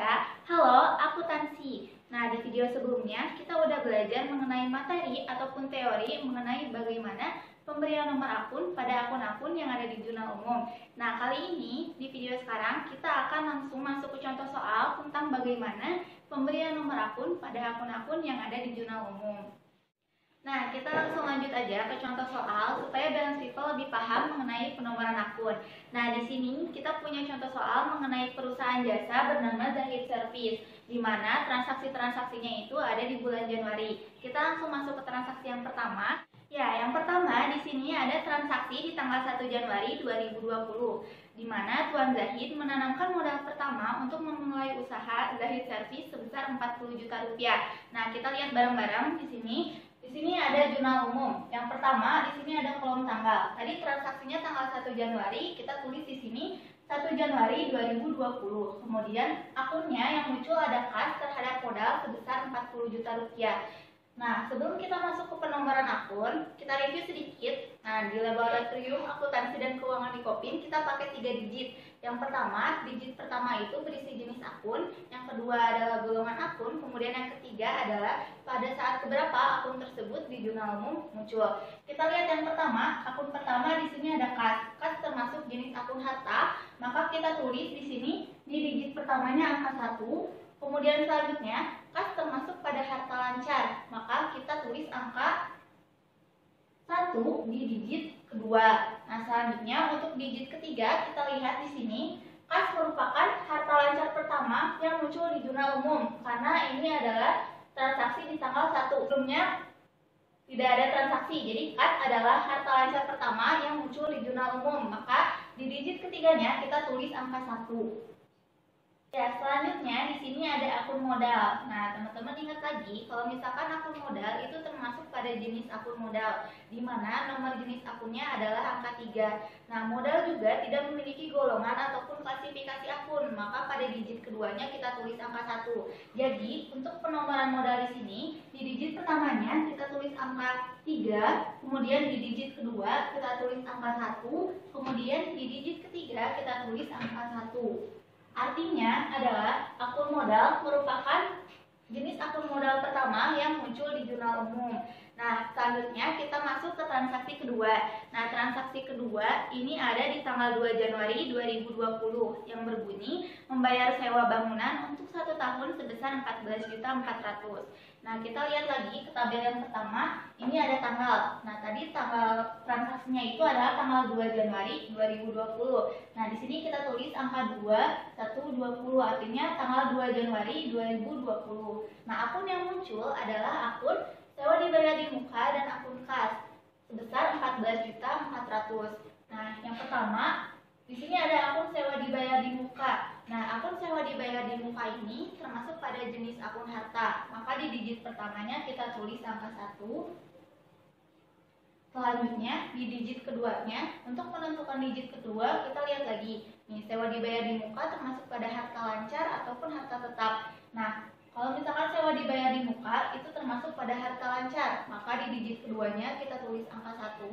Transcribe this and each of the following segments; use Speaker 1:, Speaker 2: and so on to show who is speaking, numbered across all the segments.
Speaker 1: bicara, halo, aku Tansi. Nah, di video sebelumnya kita udah belajar mengenai materi ataupun teori mengenai bagaimana pemberian nomor akun pada akun-akun yang ada di jurnal umum. Nah, kali ini di video sekarang kita akan langsung masuk ke contoh soal tentang bagaimana pemberian nomor akun pada akun-akun yang ada di jurnal umum. Nah, kita langsung lanjut aja ke contoh soal supaya balance people lebih paham mengenai penomoran akun. Nah, di sini kita punya contoh soal mengenai perusahaan jasa bernama Zahid Service, di mana transaksi-transaksinya itu ada di bulan Januari. Kita langsung masuk ke transaksi yang pertama. Ya, yang pertama di sini ada transaksi di tanggal 1 Januari 2020, di mana Tuan Zahid menanamkan modal pertama untuk memulai usaha Zahid Service sebesar 40 juta rupiah. Nah, kita lihat bareng-bareng di sini. Di sini ada jurnal umum. Yang pertama, di sini ada kolom tanggal. Tadi transaksinya tanggal 1 Januari, kita tulis di sini 1 Januari 2020. Kemudian akunnya yang muncul ada kas terhadap modal sebesar 40 juta rupiah. Nah, sebelum kita masuk ke penomoran akun, kita review sedikit. Nah, di laboratorium akuntansi dan keuangan di Kopin, kita pakai 3 digit. Yang pertama, digit pertama itu berisi jenis akun, yang kedua adalah golongan akun, kemudian yang ketiga adalah pada saat keberapa akun tersebut di jurnal umum muncul. Kita lihat yang pertama, akun pertama di sini ada kas. Kas termasuk jenis akun harta, maka kita tulis di sini di digit pertamanya angka 1. Kemudian selanjutnya, kas termasuk pada harta lancar, maka kita tulis angka 1 di digit kedua. Nah, selanjutnya untuk digit ketiga, kita lihat di sini, kas merupakan harta lancar pertama yang muncul di jurnal umum, karena ini adalah transaksi di tanggal 1. Sebelumnya tidak ada transaksi, jadi kas adalah harta lancar pertama yang muncul di jurnal umum, maka di digit ketiganya kita tulis angka 1. Ya, selanjutnya di sini ada akun modal. Nah, teman-teman ingat lagi, kalau misalkan akun modal itu termasuk pada jenis akun modal, di mana nomor jenis akunnya adalah angka 3. Nah, modal juga tidak memiliki golongan ataupun klasifikasi akun, maka pada digit keduanya kita tulis angka 1. Jadi, untuk penomoran modal di sini, di digit pertamanya kita tulis angka 3, kemudian di digit kedua kita tulis angka 1, kemudian di digit ketiga kita tulis angka 1. Artinya adalah akun modal merupakan jenis akun modal pertama yang muncul di jurnal umum. Nah, selanjutnya kita masuk ke transaksi kedua. Nah, transaksi kedua ini ada di tanggal 2 Januari 2020 yang berbunyi membayar sewa bangunan untuk 1 tahun sebesar 14.400.000. Nah, kita lihat lagi ke tabel yang pertama, ini ada tanggal. Nah, tadi tanggal transaksinya itu adalah tanggal 2 Januari 2020. Nah, di sini kita tulis angka 2120, artinya tanggal 2 Januari 2020. Nah, akun yang muncul adalah akun sewa dibayar di muka dan akun kas sebesar 14.400.000. Nah, yang pertama di sini ada akun sewa dibayar di muka. Nah, akun sewa dibayar di muka ini termasuk pada jenis akun harta. Maka di digit pertamanya kita tulis angka 1. Selanjutnya di digit keduanya, untuk menentukan digit kedua kita lihat lagi. Nih, sewa dibayar di muka termasuk pada harta lancar ataupun harta tetap. Nah, kalau misalkan sewa dibayar di muka itu termasuk pada harta lancar, maka di digit keduanya kita tulis angka 1.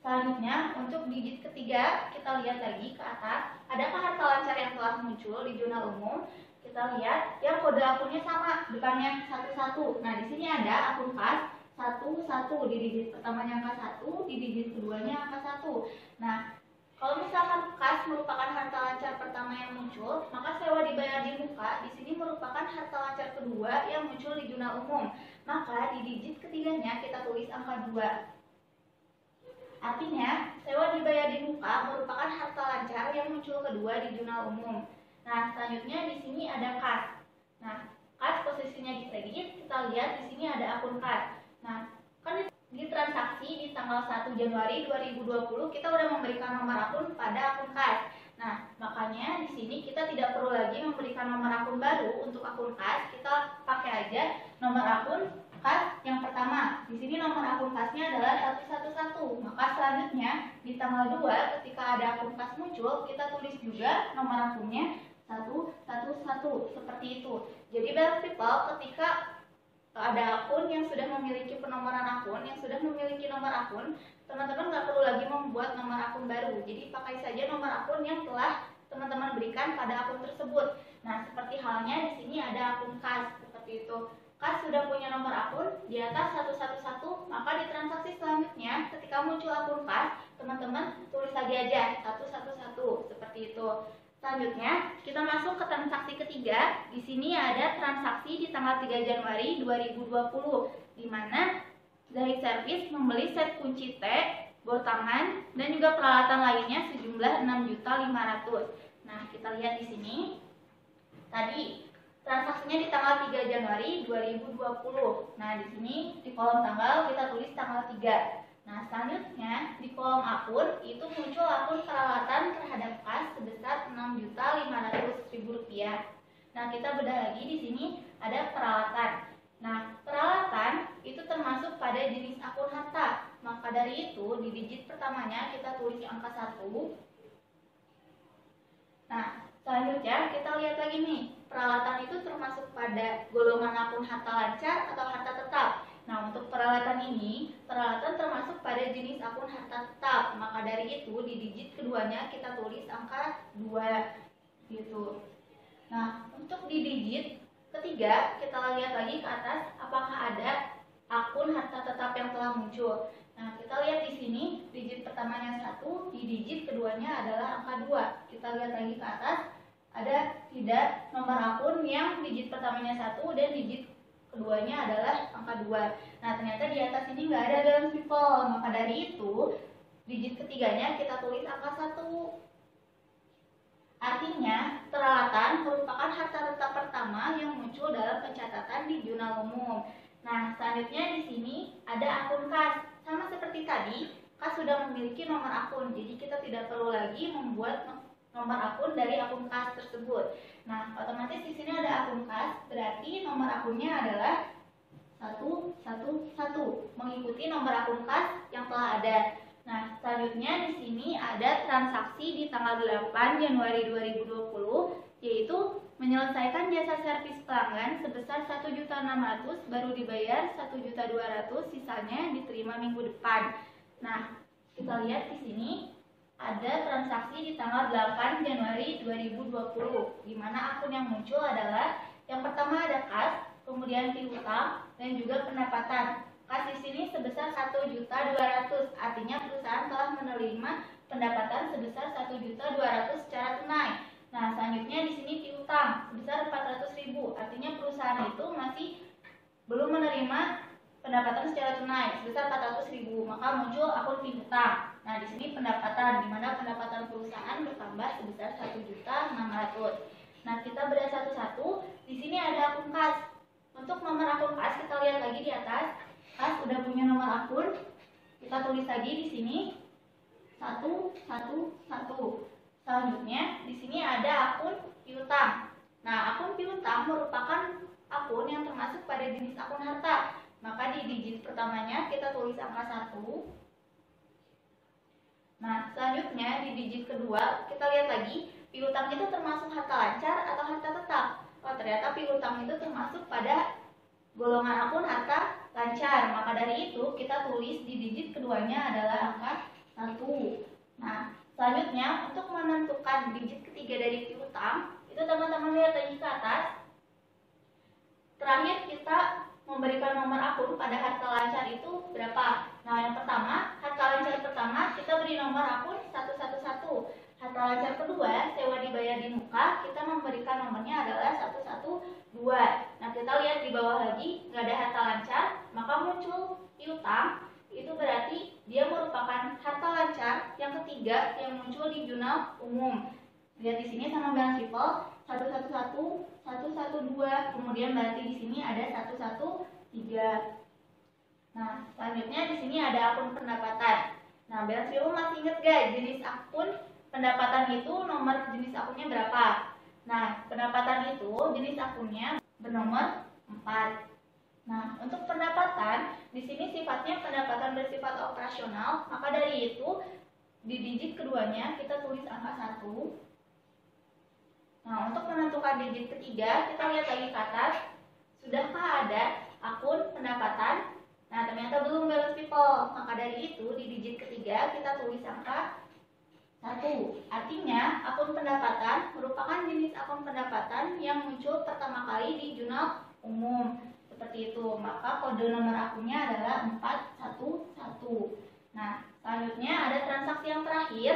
Speaker 1: Selanjutnya, untuk digit ketiga, kita lihat lagi ke atas. Adakah harta lancar yang telah muncul di jurnal umum? Kita lihat, yang kode akunnya sama, depannya 11. Nah, di sini ada akun kas 11, di digit pertamanya angka 1, di digit keduanya angka 1. Nah, kalau misalkan kas merupakan harta lancar pertama yang muncul, maka sewa dibayar di muka di sini merupakan harta lancar kedua yang muncul di jurnal umum. Maka di digit ketiganya kita tulis angka 2. Artinya, sewa dibayar di muka merupakan harta lancar yang muncul kedua di jurnal umum. Nah, selanjutnya di sini ada kas. Nah, kas posisinya di kredit, kita lihat di sini ada akun kas. Nah, kan di transaksi di tanggal 1 Januari 2020 kita udah memberikan nomor akun pada akun kas. Nah, makanya di sini kita tidak perlu lagi memberikan nomor akun baru untuk akun kas. Kita pakai aja nomor akun kas yang pertama. Di sini nomor akun kasnya adalah 111. Maka selanjutnya di tanggal 2 ketika ada akun kas muncul, kita tulis juga nomor akunnya 111 seperti itu. Jadi balance people, ketika ada akun yang sudah memiliki penomoran akun, yang sudah memiliki nomor akun, teman-teman nggak perlu lagi membuat nomor akun baru. Jadi pakai saja nomor akun yang telah teman-teman berikan pada akun tersebut. Nah, seperti halnya di sini ada akun kas, seperti itu. Kas sudah punya nomor akun di atas 111, maka di transaksi selanjutnya ketika muncul akun kas, teman-teman tulis lagi aja 111, seperti itu. Selanjutnya, kita masuk ke transaksi ketiga. Di sini ada transaksi di tanggal 3 Januari 2020, di mana Zahid Service membeli set kunci T, bor tangan, dan juga peralatan lainnya sejumlah 6.500.000. Nah, kita lihat di sini. Tadi transaksinya di tanggal 3 Januari 2020. Nah, di sini di kolom tanggal kita tulis tanggal 3. Nah, selanjutnya di kolom akun itu muncul akun peralatan terhadap kas sebesar Rp6.500.000. Nah, kita bedah lagi di sini ada peralatan. Nah, peralatan itu termasuk pada jenis akun harta. Maka dari itu di digit pertamanya kita tulis angka 1. Nah, selanjutnya kita lihat lagi nih, peralatan itu termasuk pada golongan akun harta lancar atau harta tetap. Nah, untuk peralatan ini, peralatan termasuk pada jenis akun harta tetap. Maka dari itu di digit keduanya kita tulis angka 2 gitu. Nah, untuk di digit ketiga kita lihat lagi ke atas apakah ada akun harta tetap yang telah muncul. Nah, kita lihat di sini digit pertamanya 1, di digit keduanya adalah angka 2. Kita lihat lagi ke atas, ada tidak nomor akun yang digit pertamanya 1 dan digit keduanya adalah angka 2. Nah, ternyata di atas ini nggak ada dalam people. Maka dari itu, digit ketiganya kita tulis angka 1. Artinya, peralatan merupakan harta tetap pertama yang muncul dalam pencatatan di jurnal umum. Nah, selanjutnya di sini ada akun kas. Sama seperti tadi, kas sudah memiliki nomor akun. Jadi kita tidak perlu lagi membuat nomor akun dari akun kas tersebut. Nah, otomatis di sini ada akun kas, berarti nomor akunnya adalah 111, mengikuti nomor akun kas yang telah ada. Nah, selanjutnya di sini ada transaksi di tanggal 8 Januari 2020, yaitu menyelesaikan jasa servis pelanggan sebesar 1.600.000 baru dibayar 1.200.000, sisanya diterima minggu depan. Nah, kita lihat di sini ada transaksi di tanggal 8 Januari 2020, di mana akun yang muncul adalah yang pertama ada kas, kemudian piutang, dan juga pendapatan. Kas di sini sebesar 1.200.000, artinya perusahaan telah menerima pendapatan sebesar 1.200.000 secara tunai. Nah, selanjutnya di sini piutang sebesar 400.000, artinya perusahaan itu masih belum menerima pendapatan secara tunai sebesar 400.000, maka muncul akun piutang. Nah, di sini pendapatan, di mana pendapatan perusahaan bertambah sebesar 1.600.000. Nah, kita bedah satu-satu. Di sini ada akun kas. Untuk nomor akun kas kita lihat lagi di atas. Kas sudah punya nomor akun. Kita tulis lagi di sini 111. Selanjutnya di sini ada akun piutang. Nah, akun piutang merupakan akun yang termasuk pada jenis akun harta. Maka di digit pertamanya kita tulis angka 1. Nah, selanjutnya di digit kedua kita lihat lagi, piutang itu termasuk harta lancar atau harta tetap. Oh, ternyata piutang itu termasuk pada golongan akun harta lancar. Maka dari itu kita tulis di digit keduanya adalah angka 1. Nah, selanjutnya untuk menentukan digit ketiga dari piutang, itu teman-teman lihat lagi ke atas. Terakhir kita memberikan nomor akun pada harta lancar itu berapa? Nah, yang pertama, harta lancar pertama kita beri nomor akun 111. Harta lancar kedua, sewa dibayar di muka, kita memberikan nomornya adalah 112. Nah, kita lihat di bawah lagi, nggak ada harta lancar, maka muncul piutang. Itu berarti dia merupakan harta lancar yang ketiga yang muncul di jurnal umum. Lihat di sini sama bilang sipol 111, 112, kemudian berarti di sini ada 113. Nah, selanjutnya di sini ada akun pendapatan. Nah, bilang sipol masih ingat gak jenis akun pendapatan itu nomor jenis akunnya berapa? Nah, pendapatan itu jenis akunnya bernomor 4. Nah, untuk pendapatan di sini sifatnya pendapatan bersifat operasional, maka dari itu di digit keduanya kita tulis angka 1. Nah, untuk menentukan digit ketiga, kita lihat lagi ke atas. Sudahkah ada akun pendapatan? Nah, ternyata belum balance people. Maka dari itu, di digit ketiga kita tulis angka 1. Artinya, akun pendapatan merupakan jenis akun pendapatan yang muncul pertama kali di jurnal umum. Seperti itu, maka kode nomor akunnya adalah 411. Nah, selanjutnya ada transaksi yang terakhir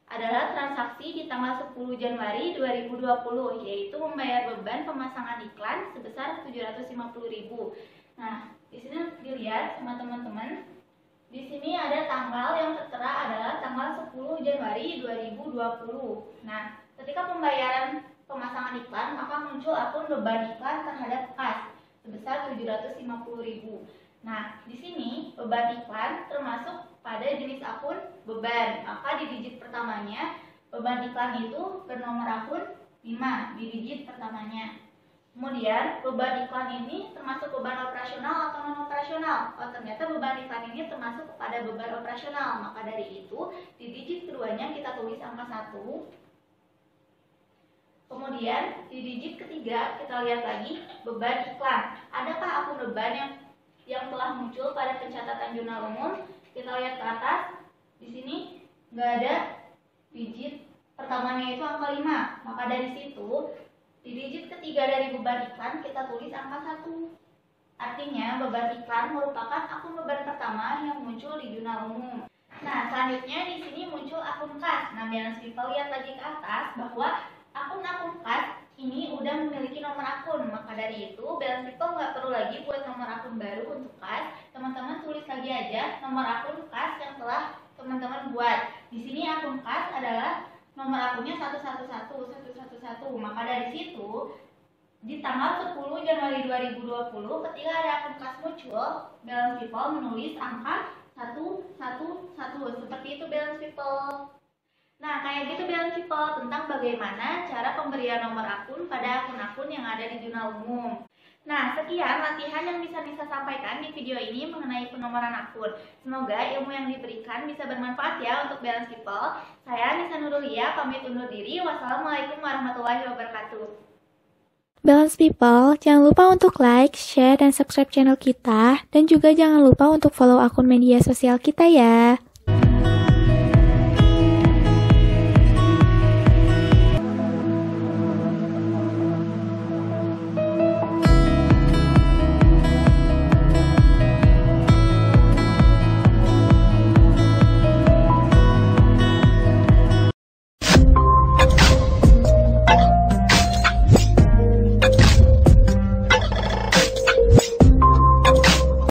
Speaker 1: adalah transaksi di tanggal 10 Januari 2020, yaitu membayar beban pemasangan iklan sebesar 750.000. Nah, di sini dilihat sama teman-teman. Di sini ada tanggal yang tertera adalah tanggal 10 Januari 2020. Nah, ketika pembayaran pemasangan iklan, maka muncul akun beban iklan terhadap kas sebesar 750.000. Nah, di sini beban iklan termasuk pada jenis akun beban. Maka di digit pertamanya beban iklan itu bernomor akun 5 di digit pertamanya. Kemudian beban iklan ini termasuk beban operasional atau non operasional. Oh, ternyata beban iklan ini termasuk pada beban operasional. Maka dari itu di digit keduanya kita tulis angka 1. Kemudian di digit ketiga kita lihat lagi beban iklan. Adakah akun beban yang telah muncul pada pencatatan jurnal umum? Kita lihat ke atas. Di sini nggak ada digit pertamanya itu angka 5. Maka dari situ di digit ketiga dari beban iklan kita tulis angka 1. Artinya beban iklan merupakan akun beban pertama yang muncul di jurnal umum. Nah, selanjutnya di sini muncul akun kas. Nah, balance people lihat lagi ke atas bahwa akun-akun kas ini udah memiliki nomor akun. Maka dari itu balance people nggak perlu lagi buat nomor akun baru untuk kas. Teman-teman tulis lagi aja nomor akun kas yang telah teman-teman buat. Di sini akun kas adalah nomor akunnya 111. Maka dari situ di tanggal 10 Januari 2020 ketika ada akun kas muncul, balance people menulis angka 111. Seperti itu balance people. Nah, kayak gitu balance people tentang bagaimana cara pemberian nomor akun pada akun-akun yang ada di jurnal umum. Nah, sekian latihan yang bisa Nisa sampaikan di video ini mengenai penomoran akun. Semoga ilmu yang diberikan bisa bermanfaat ya untuk balance people. Saya Nisa Nurulia, pamit undur diri. Wassalamualaikum warahmatullahi wabarakatuh.
Speaker 2: Balance people, jangan lupa untuk like, share, dan subscribe channel kita. Dan juga jangan lupa untuk follow akun media sosial kita ya.